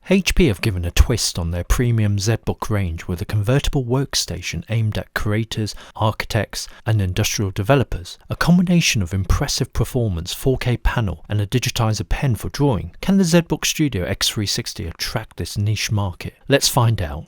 HP have given a twist on their premium ZBook range with a convertible workstation aimed at creators, architects, and industrial developers. A combination of impressive performance, 4K panel, and a digitizer pen for drawing. Can the ZBook Studio x360 attract this niche market? Let's find out.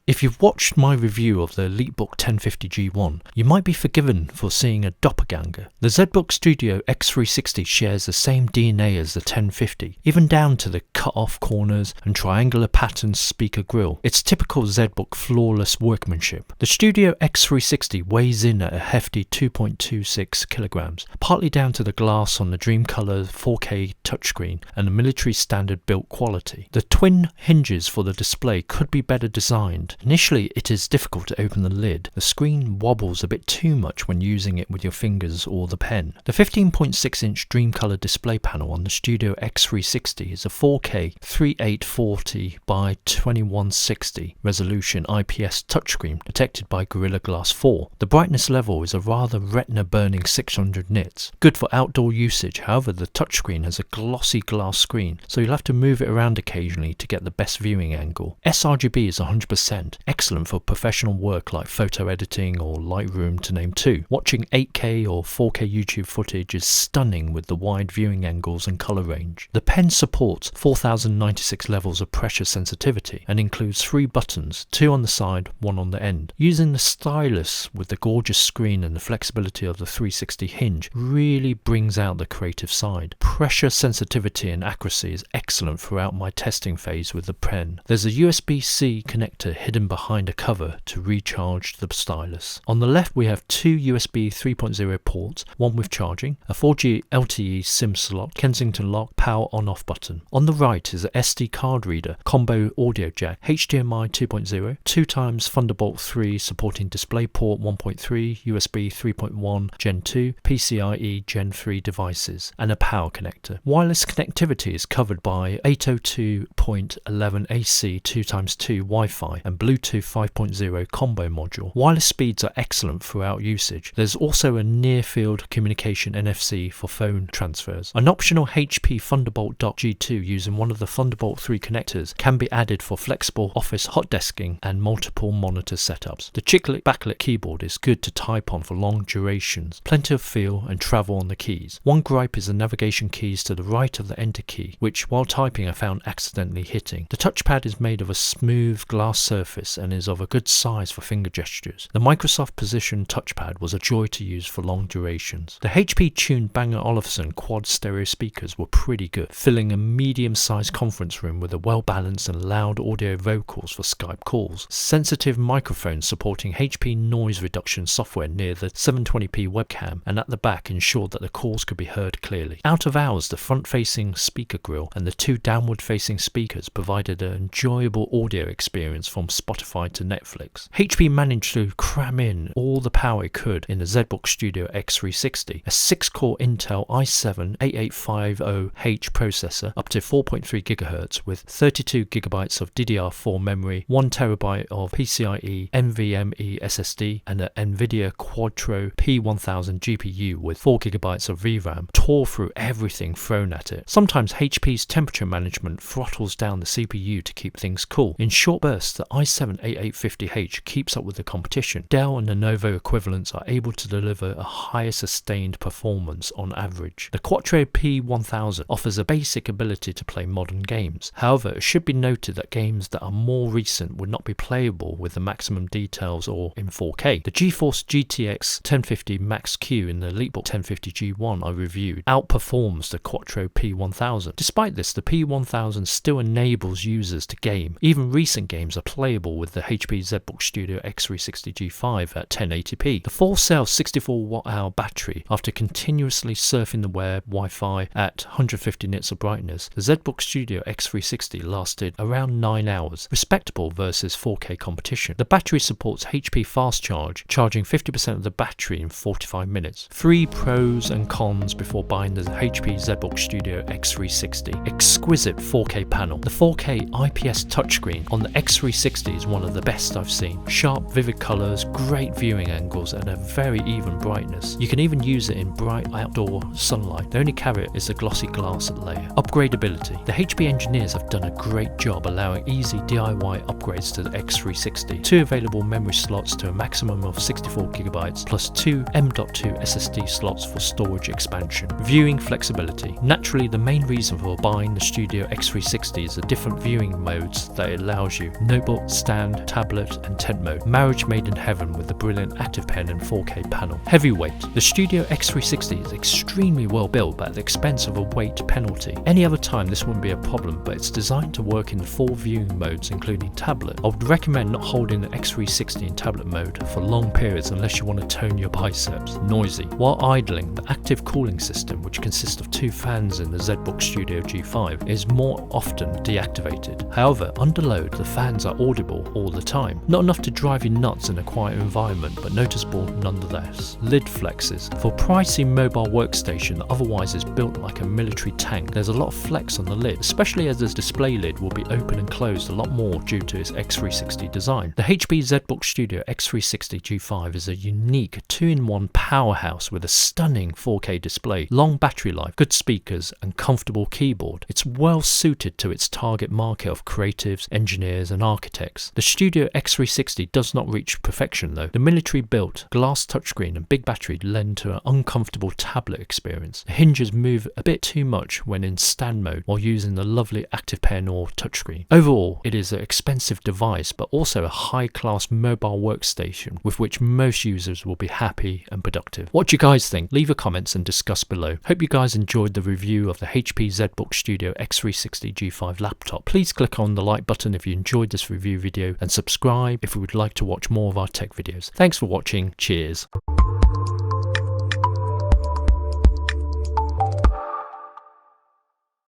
If you've watched my review of the EliteBook 1050 G1, you might be forgiven for seeing a doppelganger. The ZBook Studio x360 shares the same DNA as the 1050, even down to the cut-off corners and triangular patterned speaker grille. It's typical ZBook flawless workmanship. The Studio x360 weighs in at a hefty 2.26 kilograms, partly down to the glass on the Dreamcolor 4K touchscreen and the military standard built quality. The twin hinges for the display could be better designed. Initially, it is difficult to open the lid. The screen wobbles a bit too much when using it with your fingers or the pen. The 15.6-inch Dreamcolor display panel on the Studio x360 is a 4K 3840 by 2160 resolution IPS touchscreen protected by Gorilla Glass 4. The brightness level is a rather retina-burning 600 nits. Good for outdoor usage, however the touchscreen has a glossy glass screen, so you'll have to move it around occasionally to get the best viewing angle. sRGB is 100%. Excellent for professional work like photo editing or Lightroom to name two. Watching 8K or 4K YouTube footage is stunning with the wide viewing angles and color range. The pen supports 4096 levels of pressure sensitivity and includes 3 buttons, 2 on the side, 1 on the end. Using the stylus with the gorgeous screen and the flexibility of the 360 hinge really brings out the creative side. Pressure sensitivity and accuracy is excellent throughout my testing phase with the pen. There's a USB-C connector hidden behind a cover to recharge the stylus. On the left we have 2 USB 3.0 ports, one with charging, a 4G LTE SIM slot, Kensington lock, power on-off button. On the right is a SD card reader, combo audio jack, HDMI 2.0, 2x Thunderbolt 3 supporting DisplayPort 1.3, USB 3.1 Gen 2, PCIe Gen 3 devices, and a power connector. Wireless connectivity is covered by 802.11 AC 2x2 Wi-Fi and Bluetooth 5.0 combo module. Wireless speeds are excellent throughout usage. There's also a near-field communication NFC for phone transfers. An optional HP Thunderbolt dock G2 using one of the Thunderbolt 3 connectors can be added for flexible office hot desking and multiple monitor setups. The chiclet backlit keyboard is good to type on for long durations. Plenty of feel and travel on the keys. One gripe is the navigation keys to the right of the enter key, which while typing I found accidentally hitting. The touchpad is made of a smooth glass surface and is of a good size for finger gestures. The Microsoft Position touchpad was a joy to use for long durations. The HP tuned Bang & Olufsen quad stereo speakers were pretty good, filling a medium-sized conference room with a well-balanced and loud audio vocals for Skype calls. Sensitive microphones supporting HP noise reduction software near the 720p webcam and at the back ensured that the calls could be heard clearly. Out of hours, the front-facing speaker grille and the 2 downward-facing speakers provided an enjoyable audio experience from Spotify to Netflix. HP managed to cram in all the power it could in the ZBook Studio x360, a 6-core Intel i7-8850H processor up to 4.3 GHz with 32 GB of DDR4 memory, 1 TB of PCIe NVMe SSD, and an NVIDIA Quadro P1000 GPU with 4 GB of VRAM tore through everything thrown at it. Sometimes HP's temperature management throttles down the CPU to keep things cool. In short bursts, the i7-8850H keeps up with the competition. Dell and Lenovo equivalents are able to deliver a higher sustained performance on average. The Quadro P1000 offers a basic ability to play modern games. However, it should be noted that games that are more recent would not be playable with the maximum details or in 4K. The GeForce GTX 1050 Max-Q in the EliteBook 1050 G1 I reviewed outperforms the Quadro P1000. Despite this, the P1000 still enables users to game. Even recent games are playable with the HP ZBook Studio x360 G5 at 1080p. The full-cell 64Wh battery, after continuously surfing the web, Wi-Fi at 150 nits of brightness, the ZBook Studio x360 lasted around 9 hours, respectable versus 4K competition. The battery supports HP Fast Charge, charging 50% of the battery in 45 minutes. 3 pros and cons before buying the HP ZBook Studio x360. Exquisite 4K panel. The 4K IPS touchscreen on the x360 is one of the best I've seen. Sharp, vivid colours, great viewing angles and a very even brightness. You can even use it in bright outdoor sunlight. The only caveat is the glossy glass layer. Upgradability. The HP engineers have done a great job allowing easy DIY upgrades to the x360. 2 available memory slots to a maximum of 64GB plus 2 M.2 SSD slots for storage expansion. Viewing flexibility. Naturally, the main reason for buying the Studio x360 is the different viewing modes that it allows you. Notebook, stand, tablet and tent mode. Marriage made in heaven with the brilliant Active Pen and 4K panel. Heavyweight. The Studio x360 is extremely well built but at the expense of a weight penalty. Any other time this wouldn't be a problem, but it's designed to work in 4 viewing modes including tablet. I would recommend not holding the x360 in tablet mode for long periods unless you want to tone your biceps. Noisy. While idling, the active cooling system, which consists of 2 fans in the ZBook Studio G5, is more often deactivated. However, under load the fans are audible all the time. Not enough to drive you nuts in a quiet environment, but noticeable nonetheless. Lid flexes. For pricey mobile workstation that otherwise is built like a military tank, there's a lot of flex on the lid, especially as this display lid will be open and closed a lot more due to its x360 design. The HP ZBook Studio x360 G5 is a unique 2-in-1 powerhouse with a stunning 4K display, long battery life, good speakers and comfortable keyboard. It's well suited to its target market of creatives, engineers and architects. The Studio x360 does not reach perfection though. The military built glass touchscreen and big battery lend to an uncomfortable tablet experience. The hinges move a bit too much when in stand mode while using the lovely Active Pen or touchscreen. Overall, it is an expensive device but also a high-class mobile workstation with which most users will be happy and productive. What do you guys think? Leave your comments and discuss below. Hope you guys enjoyed the review of the HP ZBook Studio x360 G5 laptop. Please click on the like button if you enjoyed this review video and subscribe if you would like to watch more of our tech videos. Thanks for watching. Cheers.